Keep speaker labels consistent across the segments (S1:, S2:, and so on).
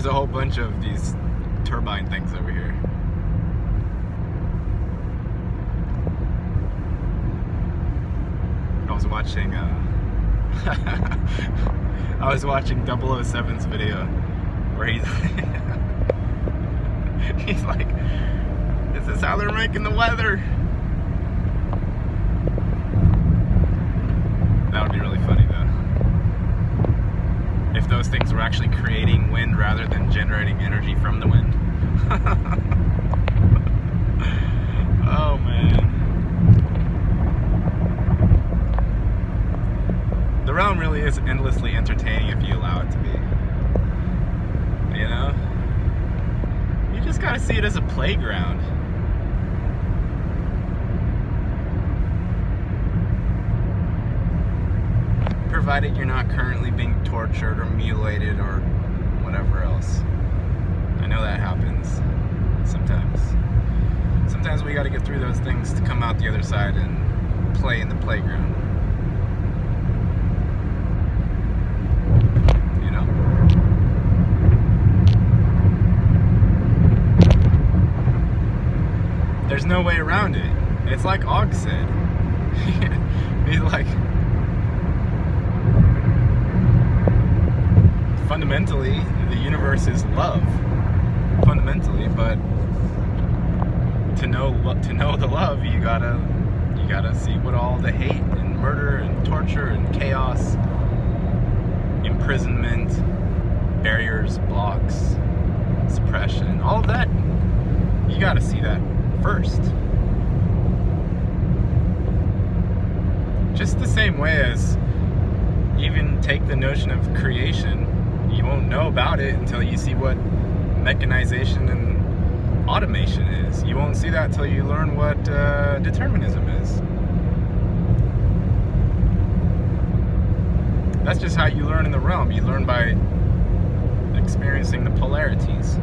S1: There's a whole bunch of these turbine things over here. I was watching I was watching 007's video where he's he's like, this is how they're making the weather. That would be really funny though, if those things were actually creating wind rather than generating energy from the wind. Oh man. The realm really is endlessly entertaining if you allow it to be. You know? You just gotta see it as a playground. Provided you're not currently being tortured or mutilated or whatever else. I know that happens sometimes. Sometimes we gotta get through those things to come out the other side and play in the playground. You know? There's no way around it. It's like Og said. He's like, fundamentally, the universe is love. Fundamentally, but to know the love, you gotta see what all the hate and murder and torture and chaos, imprisonment, barriers, blocks, suppression, all of that. You gotta see that first. Just the same way as even take the notion of creation. You won't know about it until you see what mechanization and automation is. You won't see that until you learn what determinism is. That's just how you learn in the realm. You learn by experiencing the polarities.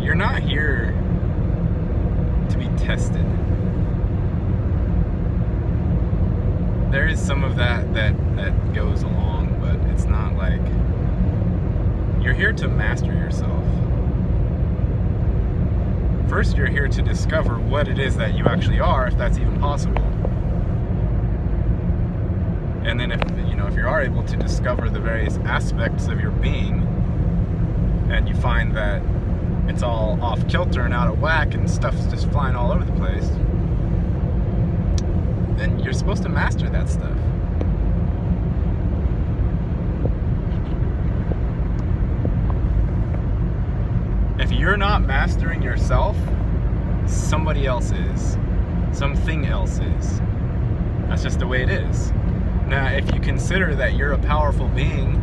S1: You're not here to be tested. There is some of that goes along, but it's not like you're here to master yourself. First, you're here to discover what it is that you actually are, if that's even possible. And then if you are able to discover the various aspects of your being, and you find that it's all off kilter and out of whack and stuff's just flying all over the place, then you're supposed to master that stuff. If you're not mastering yourself, somebody else is. Something else is. That's just the way it is. Now, if you consider that you're a powerful being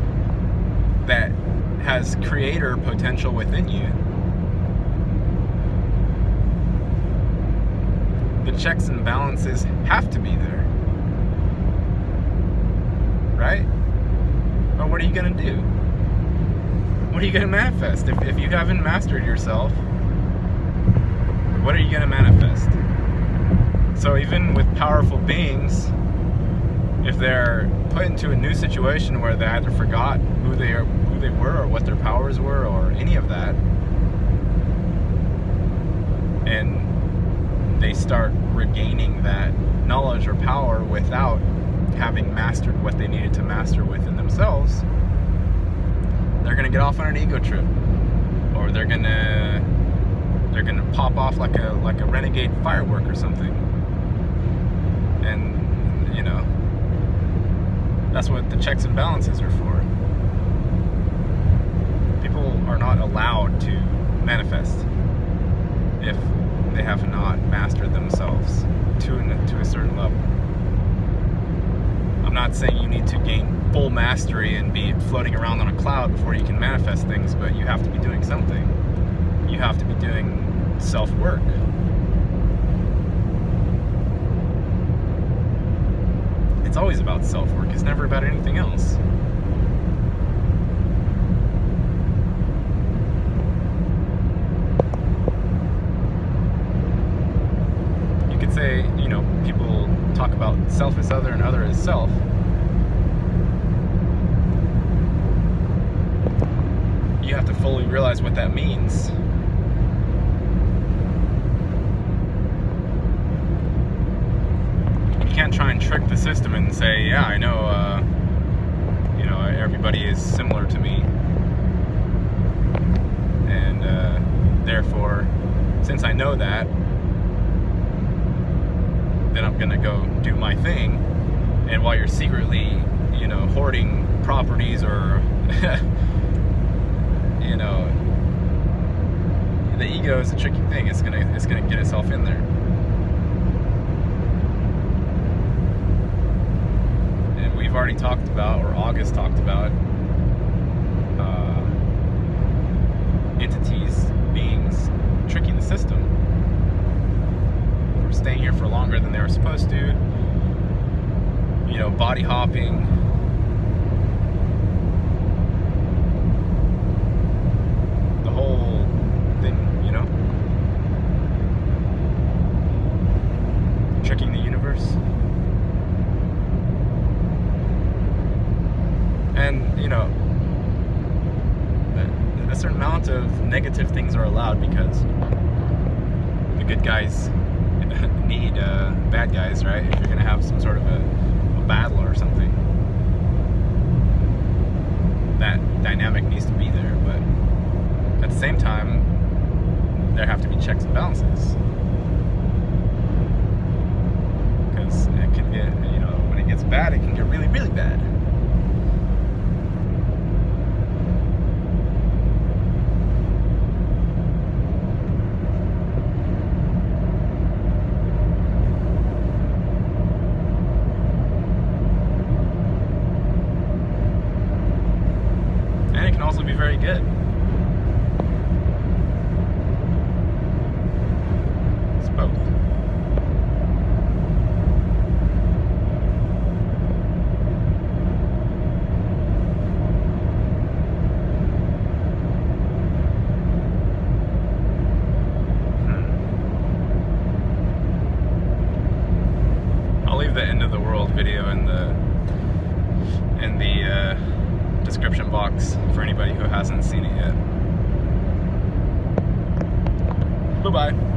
S1: that has creator potential within you, the checks and balances have to be there, right? But what are you gonna do? What are you gonna manifest? If you haven't mastered yourself, what are you gonna manifest? So even with powerful beings, if they're put into a new situation where they either forgot who they were or what their powers were or any of that, and they start regaining that knowledge or power without having mastered what they needed to master within themselves, they're gonna get off on an ego trip, or they're gonna pop off like a renegade firework or something. And that's what the checks and balances are for. People are not allowed to manifest if they have not mastered themselves to a certain level. I'm not saying you need to gain full mastery and be floating around on a cloud before you can manifest things, but you have to be doing something. you have to be doing self-work. It's always about self-work. It's never about anything else. You could say, you know, people talk about self as other and other as self. You have to fully realize what that means. You can't try and trick the system and say, yeah, I know, you know, everybody is similar to me, and therefore, since I know that, then I'm gonna go do my thing. And while you're secretly, you know, hoarding properties or you know, the ego is a tricky thing. It's gonna get itself in there. And we've already talked about, or August talked about, entities, beings tricking the system. For staying here for longer than they were supposed to. You know, body hopping. Tricking the universe. And, you know, a certain amount of negative things are allowed because the good guys need bad guys, right? If you're gonna have some sort of a battle or something, that dynamic needs to be there. But at the same time, there have to be checks and balances. It can get, you know, when it gets bad, it can get really, really bad. And it can also be very good. It's both. The end of the world video in the description box for anybody who hasn't seen it yet. Bye-bye.